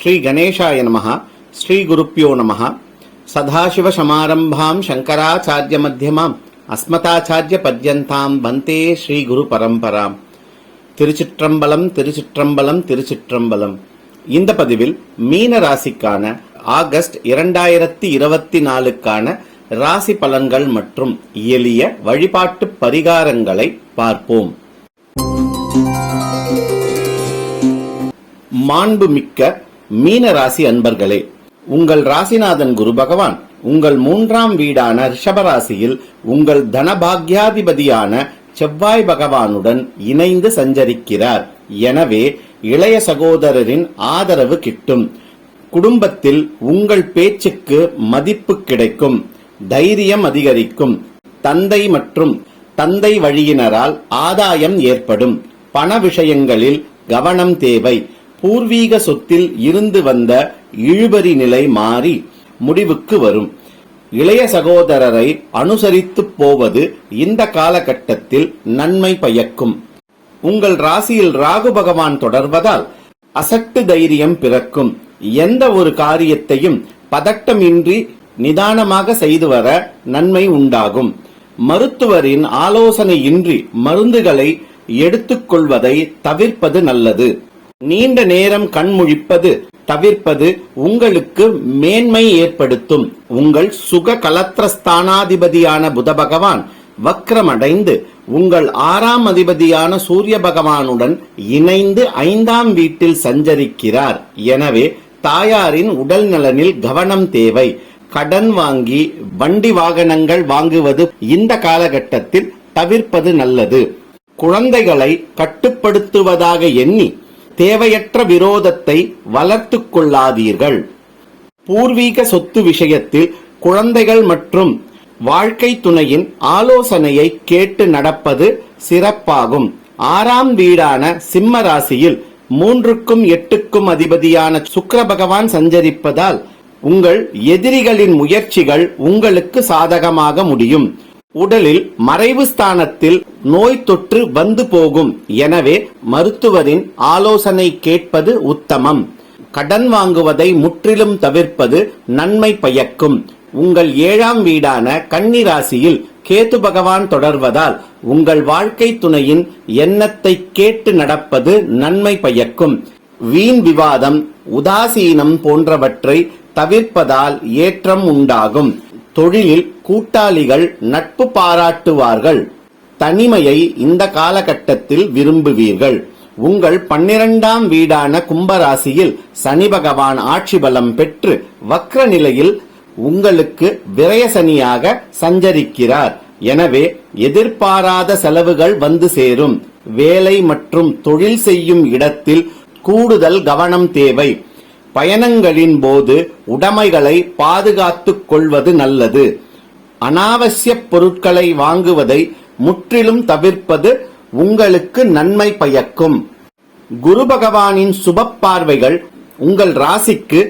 ஸ்ரீ கணேசாய நமஹ. ஸ்ரீ குருப்பியோ நமஹ. சதாசிவசமாரம்பாம் சங்கராச்சார்ய மத்தியமாம் அஸ்மதாச்சார்ய பர்யந்தாம் வந்தே ஸ்ரீ குரு பரம்பராம். திருச்சிற்றம்பலம், திருச்சிற்றம்பலம், திருச்சிற்றம்பலம். இந்த பதிவில் மீன ராசிக்கான ஆகஸ்ட் 2024க்கான ராசி பலன்கள் மற்றும் எளிய வழிபாட்டு பரிகாரங்களை பார்ப்போம். மாண்புமிக்க மீன ராசி அன்பர்களே, உங்கள் ராசிநாதன் குரு பகவான் உங்கள் 3ஆம் வீடான ரிஷபராசியில் உங்கள் தனபாக்யாதிபதியான செவ்வாய் பகவானுடன் இணைந்து சஞ்சரிக்கிறார். எனவே இளைய சகோதரரின் ஆதரவு கிட்டும். குடும்பத்தில் உங்கள் பேச்சுக்கு மதிப்பு கிடைக்கும். தைரியம் அதிகரிக்கும். தந்தை மற்றும் தந்தை வழியினரால் ஆதாயம் ஏற்படும். பண விஷயங்களில் கவனம் தேவை. பூர்வீக சொத்தில் இருந்து வந்த இழுபறி நிலை மாறி முடிவுக்கு வரும். இளைய சகோதரரை அனுசரித்து போவது இந்த காலகட்டத்தில் நன்மை பயக்கும். உங்கள் ராசியில் ராகு பகவான் தொடர்வதால் அசட்டு தைரியம் பிறக்கும். எந்த ஒரு காரியத்தையும் பதட்டமின்றி நிதானமாக செய்து வர நன்மை உண்டாகும். மருத்துவரின் ஆலோசனையின்றி மருந்துகளை எடுத்துக்கொள்வதை தவிர்ப்பது நல்லது. நீண்ட நேரம் கண்முழிப்பது தவிர்ப்பது உங்களுக்கு மேன்மை ஏற்படுத்தும். உங்கள் சுக கலத்திரஸ்தானாதிபதியான புத பகவான் வக்ரமடைந்து உங்கள் 6ஆம் அதிபதியான சூரிய பகவானுடன் இணைந்து 5ஆம் வீட்டில் சஞ்சரிக்கிறார். எனவே தாயாரின் உடல் நலனில் கவனம் தேவை. கடன் வாங்கி வண்டி வாகனங்கள் வாங்குவது இந்த காலகட்டத்தில் தவிர்ப்பது நல்லது. குழந்தைகளை கட்டுப்படுத்துவதாக எண்ணி தேவையற்ற விரோதத்தை வளர்த்துக் கொள்ளாதீர்கள். பூர்வீக சொத்து விஷயத்தில் குழந்தைகள் மற்றும் வாழ்க்கை துணையின் ஆலோசனையை கேட்டு நடப்பது சிறப்பாகும். 6ஆம் வீடான சிம்ம ராசியில் 3க்கும் 8க்கும் அதிபதியான சுக்கிர பகவான் சஞ்சரிப்பதால் உங்கள் எதிரிகளின் முயற்சிகள் உங்களுக்கு சாதகமாக முடியும். உடலில் மறைவு ஸ்தானத்தில் நோய் தொற்று வந்து போகும். எனவே மருத்துவரின் ஆலோசனை கேட்பது உத்தமம். கடன் வாங்குவதை முற்றிலும் தவிர்ப்பது நன்மை பயக்கும். உங்கள் 7ஆம் வீடான கன்னி ராசியில் கேது பகவான் தொடர்வதால் உங்கள் வாழ்க்கை துணையின் எண்ணத்தை கேட்டு நடப்பது நன்மை பயக்கும். வீண் விவாதம், உதாசீனம் போன்றவற்றை தவிர்ப்பதால் ஏற்றம் உண்டாகும். தொழிலில் கூட்டாளிகள் நட்பு பாராட்டுவார்கள். தனிமையை இந்த காலகட்டத்தில் விரும்புவீர்கள். உங்கள் 12ஆம் வீடான கும்பராசியில் சனி பகவான் ஆட்சி பலம் பெற்று வக்ர நிலையில் உங்களுக்கு விரயசனியாக சஞ்சரிக்கிறார். எனவே எதிர்பாராத செலவுகள் வந்து சேரும். வேலை மற்றும் தொழில் செய்யும் இடத்தில் கூடுதல் கவனம் தேவை. பயணங்களின் போது உடைமைகளை பாதுகாத்துக் கொள்வது நல்லது. அனாவசிய பொருட்களை வாங்குவதை முற்றிலும் தவிர்ப்பது உங்களுக்கு நன்மை பயக்கும். குரு பகவானின் சுப பார்வைகள் உங்கள் ராசிக்கு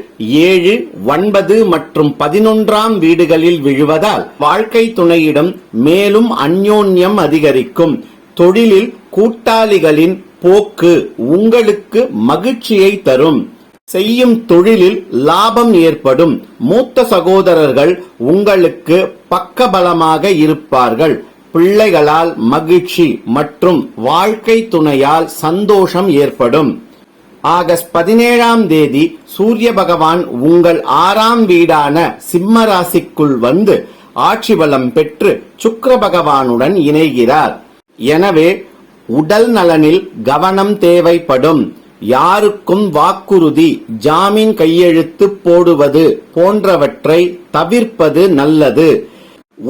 7, 9 மற்றும் 11ஆம் வீடுகளில் விழுவதால் வாழ்க்கை துணையிடம் மேலும் அந்யோன்யம் அதிகரிக்கும். தொழிலில் கூட்டாளிகளின் போக்கு உங்களுக்கு மகிழ்ச்சியை தரும். செய்யும் தொழிலில் லாபம் ஏற்படும். மூத்த சகோதரர்கள் உங்களுக்கு பக்கபலமாக இருப்பார்கள். பிள்ளைகளால் மகிழ்ச்சி மற்றும் வாழ்க்கை துணையால் சந்தோஷம் ஏற்படும். ஆகஸ்ட் 17ஆம் தேதி சூரிய பகவான் உங்கள் 6ஆம் வீடான சிம்ம ராசிக்குள் வந்து ஆட்சி பலம் பெற்று சுக்கிர பகவானுடன் இணைகிறார். எனவே உடல் நலனில் கவனம் தேவைப்படும். யாருக்கும் வாக்குறுதி, ஜாமீன் கையெழுத்து போடுவது போன்றவற்றை தவிர்ப்பது நல்லது.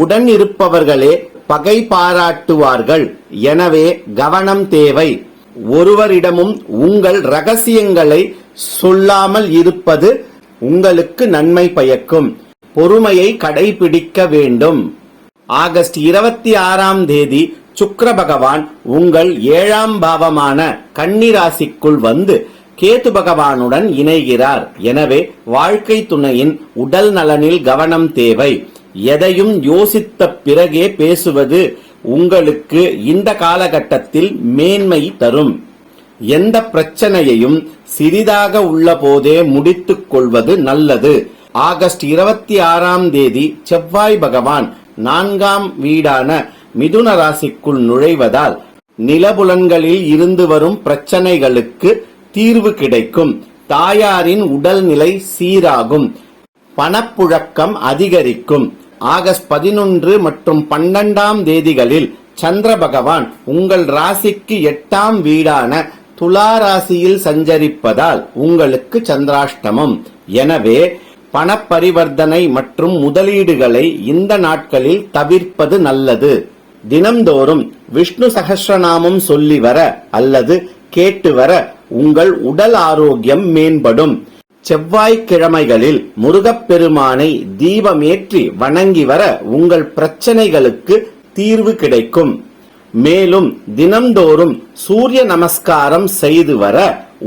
உடன் இருப்பவர்களே பகை பாராட்டுவார்கள். எனவே கவனம் தேவை. ஒருவரிடமும் உங்கள் ரகசியங்களை சொல்லாமல் இருப்பது உங்களுக்கு நன்மை பயக்கும். பொறுமையை கடைபிடிக்க வேண்டும். ஆகஸ்ட் 26ஆம் தேதி சுக்கிர பகவான் உங்கள் 7ஆம் பாவமான கன்னி ராசிக்குள் வந்து கேது பகவானுடன் இணைகிறார். எனவே வாழ்க்கை துணையின் உடல் நலனில் கவனம் தேவை. எதையும் யோசித்த பிறகே பேசுவது உங்களுக்கு இந்த காலகட்டத்தில் மேன்மை தரும். எந்த பிரச்சனையையும் சிறிதாக உள்ள போதே முடித்துக் கொள்வது நல்லது. ஆகஸ்ட் 26ஆம் தேதி செவ்வாய் பகவான் 4ஆம் வீடான மிதுன ராசிக்குள் நுழைவதால் நிலபுலன்களில் இருந்து வரும் பிரச்சனைகளுக்கு தீர்வு கிடைக்கும். தாயாரின் உடல்நிலை சீராகும். பணப்புழக்கம் அதிகரிக்கும். ஆகஸ்ட் 11 மற்றும் 12ஆம் தேதிகளில் சந்திர பகவான் உங்கள் ராசிக்கு 8ஆம் வீடான துலா ராசியில் சஞ்சரிப்பதால் உங்களுக்கு சந்திராஷ்டமம். எனவே பணப்பரிவர்த்தனை மற்றும் முதலீடுகளை இந்த நாட்களில் தவிர்ப்பது நல்லது. தினம்தோறும் விஷ்ணு சகஸ்ரநாமம் சொல்லி வர அல்லது கேட்டு வர உங்கள் உடல் ஆரோக்கியம் மேம்படும். செவ்வாய்க்கிழமைகளில் முருகப்பெருமானை தீபமேற்றி வணங்கி வர உங்கள் பிரச்சனைகளுக்கு தீர்வு கிடைக்கும். மேலும் தினம்தோறும் சூரிய நமஸ்காரம் செய்து வர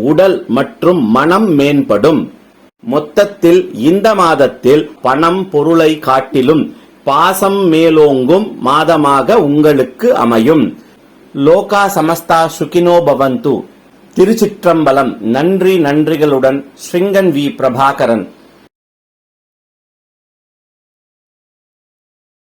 உடல் மற்றும் மனம் மேம்படும். மொத்தத்தில் இந்த மாதத்தில் பணம் பொருளை காட்டிலும் பாசம் மேலோங்கும் மாதமாக உங்களுக்கு அமையும். லோகா சமஸ்தா சுகினோ பவந்து. திருச்சிற்றம்பலம். நன்றிகளுடன் ஸ்ரிங்கன் வி. பிரபாகரன்.